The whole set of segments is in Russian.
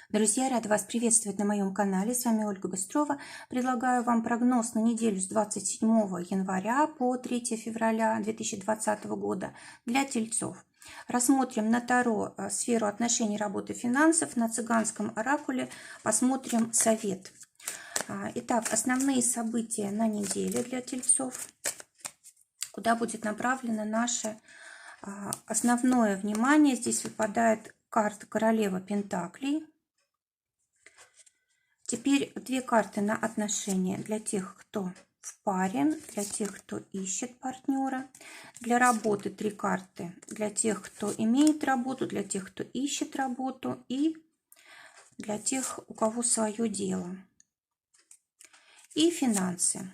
Друзья, рада вас приветствовать на моем канале. С вами Ольга Быстрова. Предлагаю вам прогноз на неделю с 27 января по 3 февраля 2020 года для тельцов. Рассмотрим на Таро сферу отношений, работы, финансов. На цыганском оракуле посмотрим совет. Итак, основные события на неделе для тельцов. Куда будет направлено наше основное внимание. Здесь выпадает карта Королева Пентаклей. Теперь две карты на отношения для тех, кто в паре, для тех, кто ищет партнера. Для работы три карты для тех, кто имеет работу, для тех, кто ищет работу и для тех, у кого свое дело. И финансы.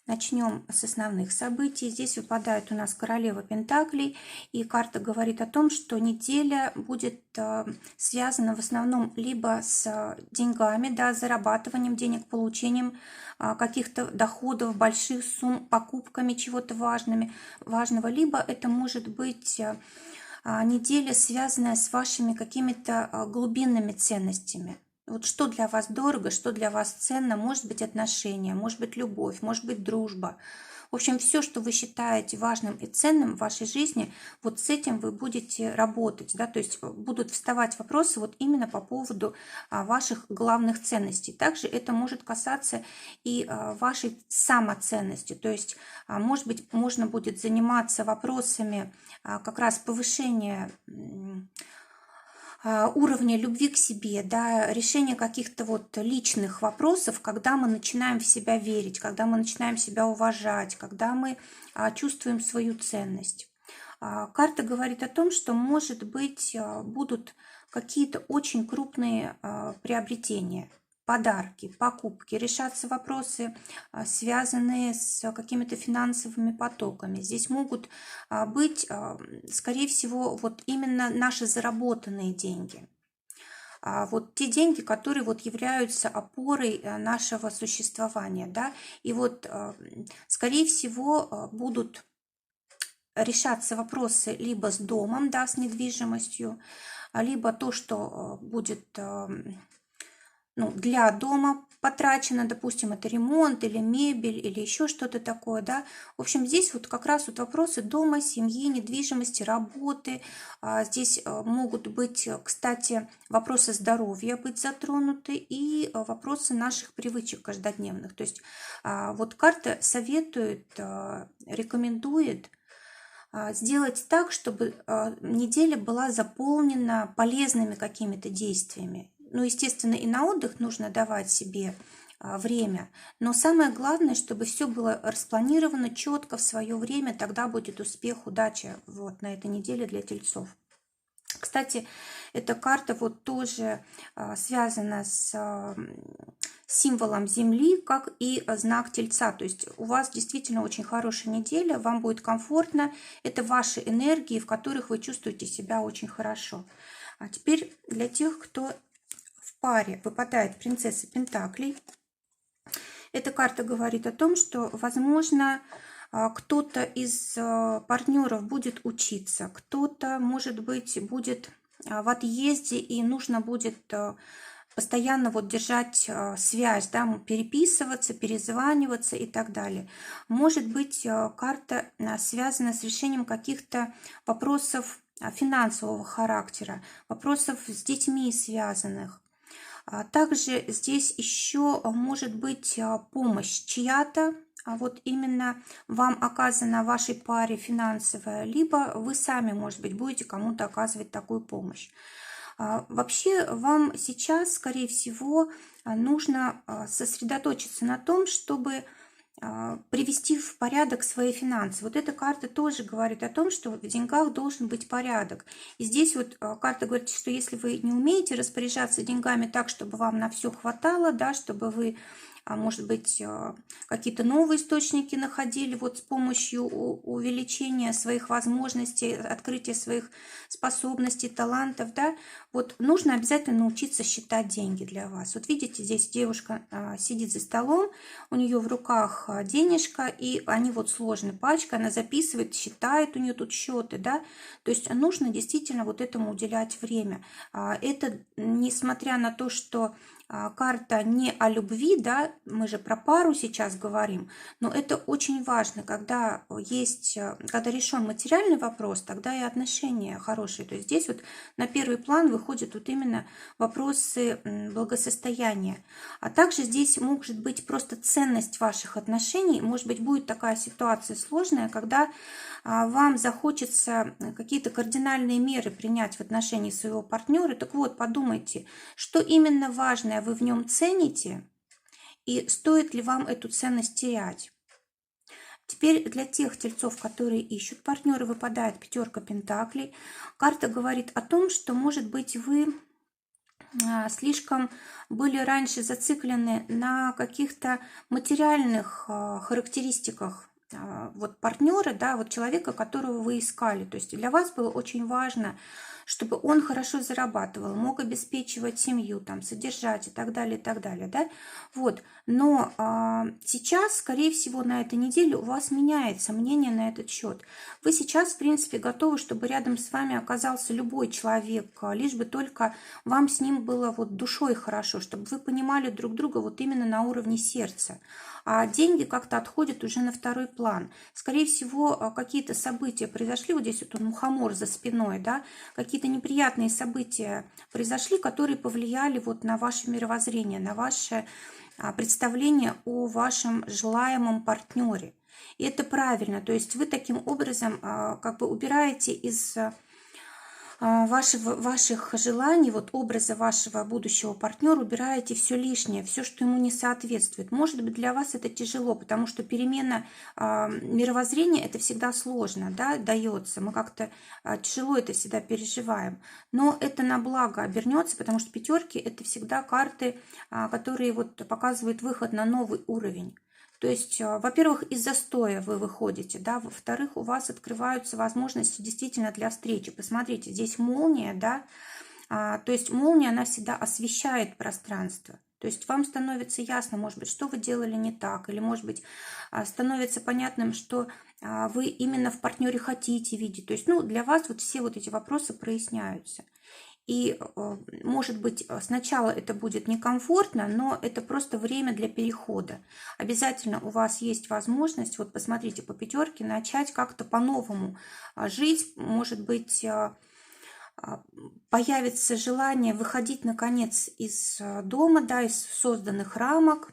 Начнем с основных событий. Здесь выпадает у нас Королева Пентаклей, и карта говорит о том, что неделя будет связана в основном либо с деньгами, да, зарабатыванием денег, получением каких-то доходов, больших сумм, покупками чего-то важного, либо это может быть неделя, связанная с вашими какими-то глубинными ценностями. Вот что для вас дорого, что для вас ценно, может быть отношения, может быть любовь, может быть дружба. В общем, все, что вы считаете важным и ценным в вашей жизни, вот с этим вы будете работать, да, то есть будут вставать вопросы вот именно по поводу ваших главных ценностей. Также это может касаться и вашей самоценности, то есть, может быть, можно будет заниматься вопросами как раз повышения уровня любви к себе, да, решение каких-то вот личных вопросов, когда мы начинаем в себя верить, когда мы начинаем себя уважать, когда мы чувствуем свою ценность. Карта говорит о том, что, может быть, будут какие-то очень крупные приобретения, подарки, покупки, решаться вопросы, связанные с какими-то финансовыми потоками. Здесь могут быть, скорее всего, вот именно наши заработанные деньги. Вот те деньги, которые вот являются опорой нашего существования, да, и вот, скорее всего, будут решаться вопросы либо с домом, да, с недвижимостью, либо то, что будет для дома потрачено, допустим, это ремонт или мебель или еще что-то такое, да. В общем, здесь вот как раз вот вопросы дома, семьи, недвижимости, работы. Здесь могут быть, кстати, вопросы здоровья быть затронуты и вопросы наших привычек каждодневных. То есть вот карта советует, рекомендует сделать так, чтобы неделя была заполнена полезными какими-то действиями. Ну, естественно, и на отдых нужно давать себе время, но самое главное, чтобы все было распланировано четко в свое время, тогда будет успех, удача вот на этой неделе для тельцов. Кстати, эта карта вот тоже связана с символом Земли, как и знак Тельца. То есть у вас действительно очень хорошая неделя, вам будет комфортно. Это ваши энергии, в которых вы чувствуете себя очень хорошо. А теперь для тех, кто в паре, выпадает принцесса Пентаклей. Эта карта говорит о том, что, возможно, кто-то из партнеров будет учиться, кто-то, может быть, будет в отъезде, и нужно будет постоянно вот держать связь, да, переписываться, перезваниваться и так далее. Может быть, карта связана с решением каких-то вопросов финансового характера, вопросов с детьми связанных. Также здесь еще может быть помощь чья-то, вот именно вам оказана вашей паре финансовая, либо вы сами, может быть, будете кому-то оказывать такую помощь. Вообще вам сейчас, скорее всего, нужно сосредоточиться на том, чтобы привести в порядок свои финансы. Вот эта карта тоже говорит о том, что в деньгах должен быть порядок. И здесь вот карта говорит, что если вы не умеете распоряжаться деньгами так, чтобы вам на все хватало, да, чтобы вы может быть, какие-то новые источники находили вот с помощью увеличения своих возможностей, открытия своих способностей, талантов, да, вот нужно обязательно научиться считать деньги для вас. Вот видите, здесь девушка сидит за столом, у нее в руках денежка, и они вот сложены пачка, она записывает, считает, у нее тут счеты, да, то есть нужно действительно вот этому уделять время. Это несмотря на то, что карта не о любви, да, мы же про пару сейчас говорим, но это очень важно, когда когда решен материальный вопрос, тогда и отношения хорошие. То есть здесь вот на первый план выходят вот именно вопросы благосостояния. А также здесь может быть просто ценность ваших отношений. Может быть, будет такая ситуация сложная, когда вам захочется какие-то кардинальные меры принять в отношении своего партнера. Так вот, подумайте, что именно важное вы в нем цените, и стоит ли вам эту ценность терять. Теперь для тех тельцов, которые ищут партнера, выпадает пятерка пентаклей. Карта говорит о том, что, может быть, вы слишком были раньше зациклены на каких-то материальных характеристиках вот партнера, да, вот человека, которого вы искали. То есть для вас было очень важно, чтобы он хорошо зарабатывал, мог обеспечивать семью, там, содержать и так далее, да, вот. Но сейчас, скорее всего, на этой неделе у вас меняется мнение на этот счет. Вы сейчас, в принципе, готовы, чтобы рядом с вами оказался любой человек, лишь бы только вам с ним было вот душой хорошо, чтобы вы понимали друг друга вот именно на уровне сердца. А деньги как-то отходят уже на второй план. Скорее всего, какие-то события произошли, вот здесь вот он мухомор за спиной, да, какие-то неприятные события произошли, которые повлияли вот на ваше мировоззрение, на ваше представление о вашем желаемом партнере. И это правильно, то есть вы таким образом как бы убираете из ваших желаний, вот образа вашего будущего партнера, убираете все лишнее, все, что ему не соответствует. Может быть, для вас это тяжело, потому что перемена мировоззрения это всегда сложно, да, дается. Мы как-то тяжело это всегда переживаем. Но это на благо обернется, потому что пятерки это всегда карты, которые вот показывают выход на новый уровень. То есть, во-первых, из застоя вы выходите, да, во-вторых, у вас открываются возможности действительно для встречи. Посмотрите, здесь молния, да, то есть молния, она всегда освещает пространство. То есть вам становится ясно, может быть, что вы делали не так, или, может быть, становится понятным, что вы именно в партнере хотите видеть. То есть, ну, для вас вот все вот эти вопросы проясняются. И, может быть, сначала это будет некомфортно, но это просто время для перехода. Обязательно у вас есть возможность, вот посмотрите по пятерке, начать как-то по-новому жить. Может быть, появится желание выходить, наконец, из дома, да, из созданных рамок.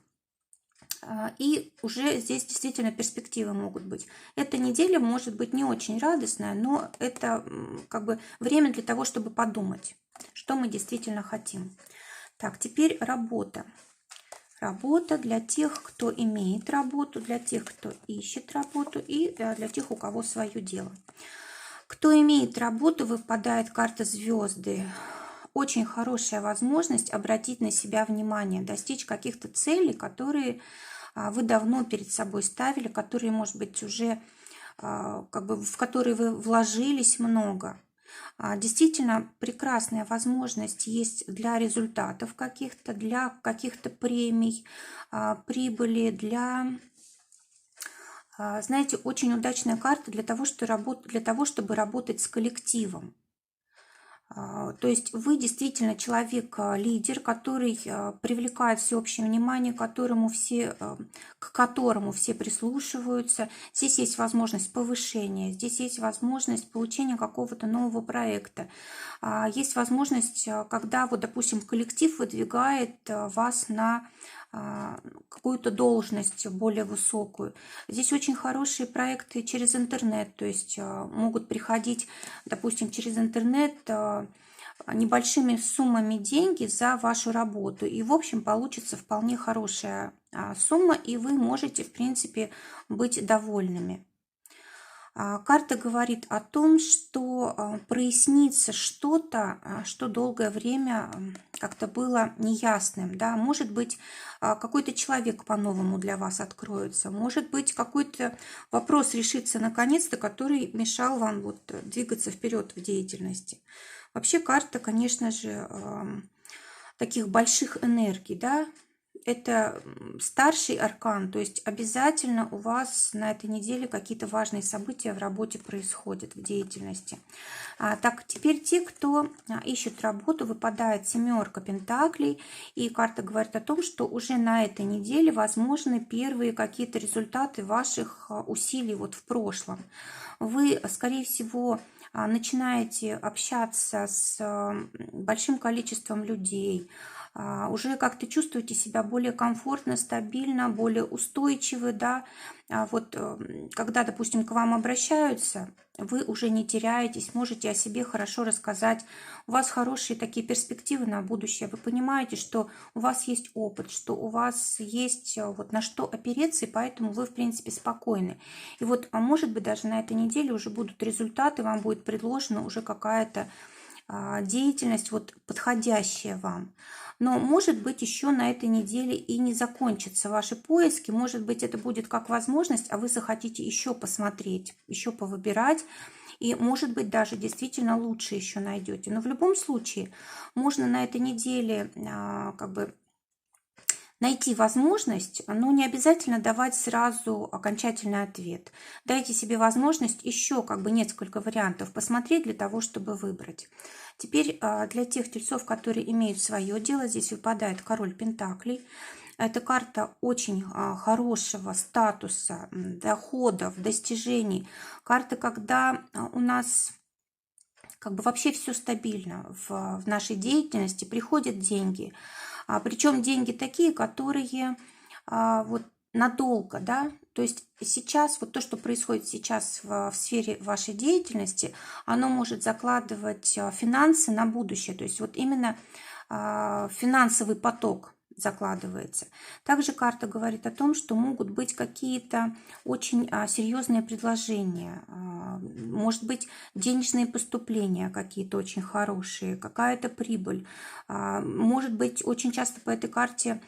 И уже здесь действительно перспективы могут быть. Эта неделя может быть не очень радостная, но это как бы время для того, чтобы подумать, что мы действительно хотим. Так, теперь работа. Работа для тех, кто имеет работу, для тех, кто ищет работу и для тех, у кого свое дело. Кто имеет работу, выпадает карта звезды. Очень хорошая возможность обратить на себя внимание, достичь каких-то целей, которые вы давно перед собой ставили, которые, может быть, уже как бы в которые вы вложились много. Действительно прекрасная возможность есть для результатов каких-то, для каких-то премий, прибыли, знаете, очень удачная карта для того, чтобы работать с коллективом. То есть вы действительно человек-лидер, который привлекает всеобщее внимание, к которому все прислушиваются. Здесь есть возможность повышения, здесь есть возможность получения какого-то нового проекта. Есть возможность, когда, вот, допустим, коллектив выдвигает вас на какую-то должность более высокую. Здесь очень хорошие проекты через интернет, то есть могут приходить, допустим, через интернет небольшими суммами деньги за вашу работу. И, в общем, получится вполне хорошая сумма, и вы можете, в принципе, быть довольными. Карта говорит о том, что прояснится что-то, что долгое время как-то было неясным. Да? Может быть, какой-то человек по-новому для вас откроется. Может быть, какой-то вопрос решится наконец-то, который мешал вам вот двигаться вперед в деятельности. Вообще карта, конечно же, таких больших энергий, да, это старший аркан, то есть обязательно у вас на этой неделе какие-то важные события в работе происходят, в деятельности. Так, теперь те, кто ищет работу, выпадает семерка пентаклей, и карта говорит о том, что уже на этой неделе возможны первые какие-то результаты ваших усилий вот в прошлом. Вы, скорее всего, начинаете общаться с большим количеством людей, уже как-то чувствуете себя более комфортно, стабильно, более устойчивы, да, вот когда, допустим, к вам обращаются, вы уже не теряетесь, можете о себе хорошо рассказать, у вас хорошие такие перспективы на будущее, вы понимаете, что у вас есть опыт, что у вас есть вот на что опереться, и поэтому вы, в принципе, спокойны. И вот, может быть, даже на этой неделе уже будут результаты, вам будет предложена уже какая-то деятельность, вот подходящая вам. Но, может быть, еще на этой неделе и не закончатся ваши поиски. Может быть, это будет как возможность, а вы захотите еще посмотреть, еще повыбирать. И, может быть, даже действительно лучше еще найдете. Но в любом случае, можно на этой неделе как бы найти возможность, но не обязательно давать сразу окончательный ответ. Дайте себе возможность еще как бы несколько вариантов посмотреть для того, чтобы выбрать. Теперь для тех тельцов, которые имеют свое дело, здесь выпадает король пентаклей. Это карта очень хорошего статуса, доходов, достижений. Карта, когда у нас как бы вообще все стабильно в нашей деятельности, приходят деньги. Причем деньги такие, которые вот надолго, да, то есть сейчас, вот то, что происходит сейчас в сфере вашей деятельности, оно может закладывать финансы на будущее, то есть вот именно финансовый поток закладывается. Также карта говорит о том, что могут быть какие-то очень серьезные предложения, может быть денежные поступления какие-то очень хорошие, какая-то прибыль, может быть очень часто по этой карте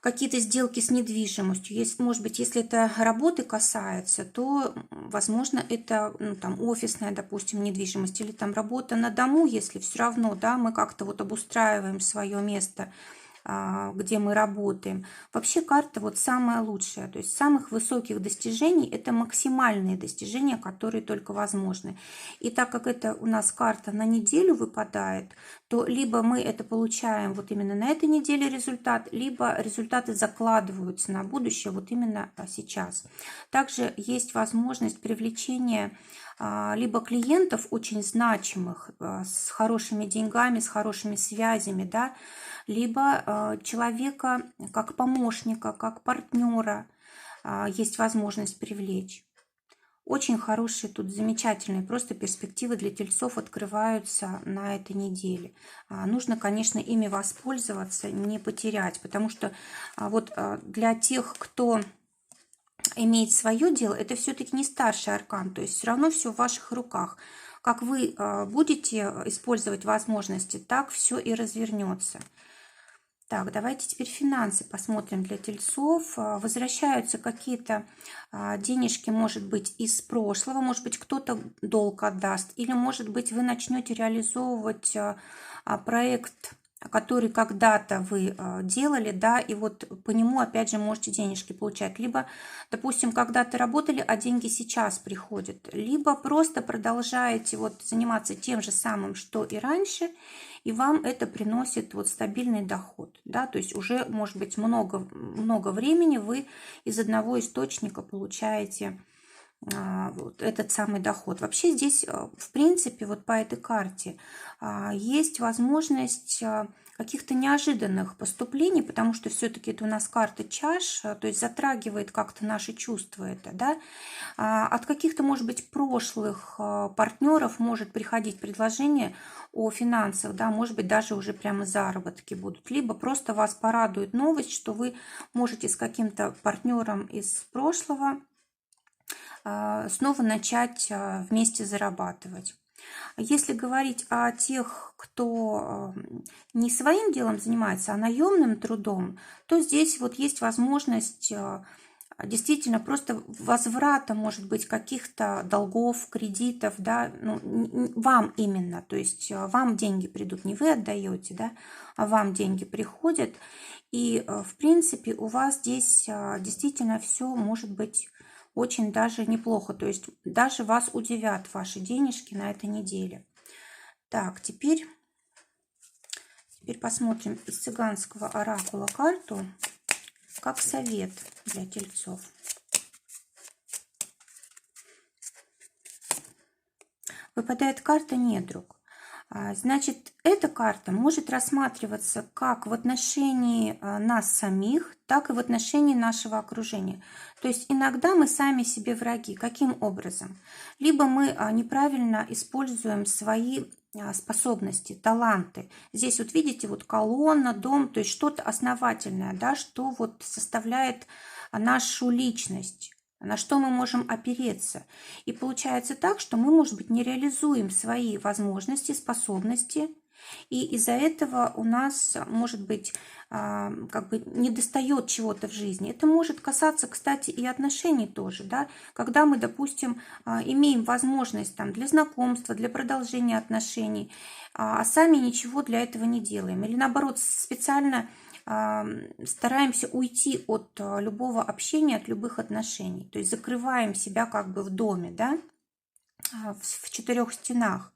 какие-то сделки с недвижимостью. Может быть, если это работы касается, то, возможно, это там, офисная, допустим, недвижимость или там работа на дому, если все равно, да, мы как-то вот обустраиваем свое место, где мы работаем. Вообще карта вот самая лучшая, то есть самых высоких достижений это максимальные достижения, которые только возможны. И так как это у нас карта на неделю выпадает, то либо мы это получаем вот именно на этой неделе результат, либо результаты закладываются на будущее вот именно сейчас. Также есть возможность привлечения либо клиентов очень значимых, с хорошими деньгами, с хорошими связями, да, либо человека как помощника, как партнера есть возможность привлечь. Очень хорошие тут замечательные просто перспективы для тельцов открываются на этой неделе. Нужно, конечно, ими воспользоваться, не потерять, потому что вот для тех, кто имеет свое дело, это все-таки не старший аркан, то есть все равно все в ваших руках. Как вы будете использовать возможности, так все и развернется. Так, давайте теперь финансы посмотрим для тельцов. Возвращаются какие-то денежки, может быть, из прошлого, может быть, кто-то долг отдаст, или, может быть, вы начнете реализовывать проект, который когда-то вы делали, да, и вот по нему, опять же, можете денежки получать. Либо, допустим, когда-то работали, а деньги сейчас приходят. Либо просто продолжаете вот заниматься тем же самым, что и раньше, и вам это приносит вот стабильный доход, да, то есть уже, может быть, много времени вы из одного источника получаете вот этот самый доход. Вообще здесь, в принципе, вот по этой карте есть возможность каких-то неожиданных поступлений, потому что все-таки это у нас карта чаш, то есть затрагивает как-то наши чувства это, да. От каких-то, может быть, прошлых партнеров может приходить предложение о финансах, да, может быть, даже уже прямо заработки будут, либо просто вас порадует новость, что вы можете с каким-то партнером из прошлого снова начать вместе зарабатывать. Если говорить о тех, кто не своим делом занимается, а наемным трудом, то здесь вот есть возможность действительно просто возврата, может быть, каких-то долгов, кредитов, да, ну, вам именно, то есть вам деньги придут, не вы отдаете, да, а вам деньги приходят, и, в принципе, у вас здесь действительно все может быть очень даже неплохо, то есть даже вас удивят ваши денежки на этой неделе. Так, теперь посмотрим из цыганского оракула карту, как совет для тельцов. Выпадает карта «Недруг». Значит, эта карта может рассматриваться как в отношении нас самих, так и в отношении нашего окружения. То есть иногда мы сами себе враги. Каким образом? Либо мы неправильно используем свои способности, таланты. Здесь вот видите, вот колонна, дом, то есть что-то основательное, да, что вот составляет нашу личность, на что мы можем опереться. И получается так, что мы, может быть, не реализуем свои возможности, способности, и из-за этого у нас, может быть, как бы недостает чего-то в жизни. Это может касаться, кстати, и отношений тоже, да, когда мы, допустим, имеем возможность там, для знакомства, для продолжения отношений, а сами ничего для этого не делаем. Или наоборот, специально стараемся уйти от любого общения, от любых отношений. То есть закрываем себя как бы в доме, да, в четырех стенах.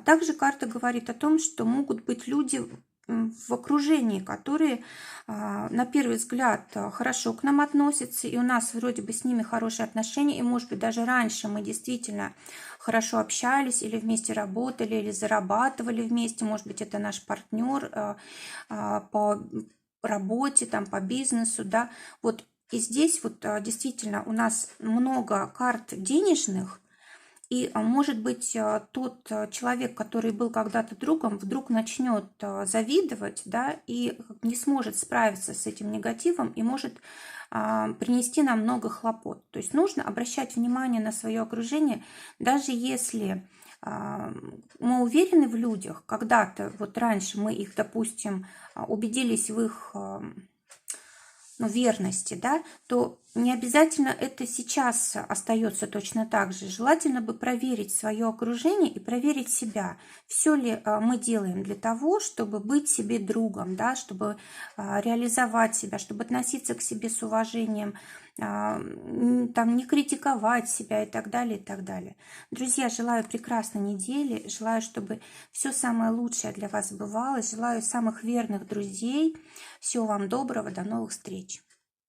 Также карта говорит о том, что могут быть люди в окружении, которые на первый взгляд хорошо к нам относятся, и у нас вроде бы с ними хорошие отношения, и, может быть, даже раньше мы действительно хорошо общались, или вместе работали, или зарабатывали вместе, может быть, это наш партнер по работе, там, по бизнесу, да, вот. И здесь вот действительно у нас много карт денежных, и, может быть, тот человек, который был когда-то другом, вдруг начнет завидовать, да, и не сможет справиться с этим негативом и может принести нам много хлопот. То есть нужно обращать внимание на свое окружение, даже если мы уверены в людях, когда-то, вот раньше мы их, допустим, убедились в их верности, да, то не обязательно это сейчас остается точно так же. Желательно бы проверить свое окружение и проверить себя. Все ли мы делаем для того, чтобы быть себе другом, да, чтобы реализовать себя, чтобы относиться к себе с уважением, там, не критиковать себя и так далее, и так далее. Друзья, желаю прекрасной недели, желаю, чтобы все самое лучшее для вас сбывалось, желаю самых верных друзей. Всего вам доброго, до новых встреч.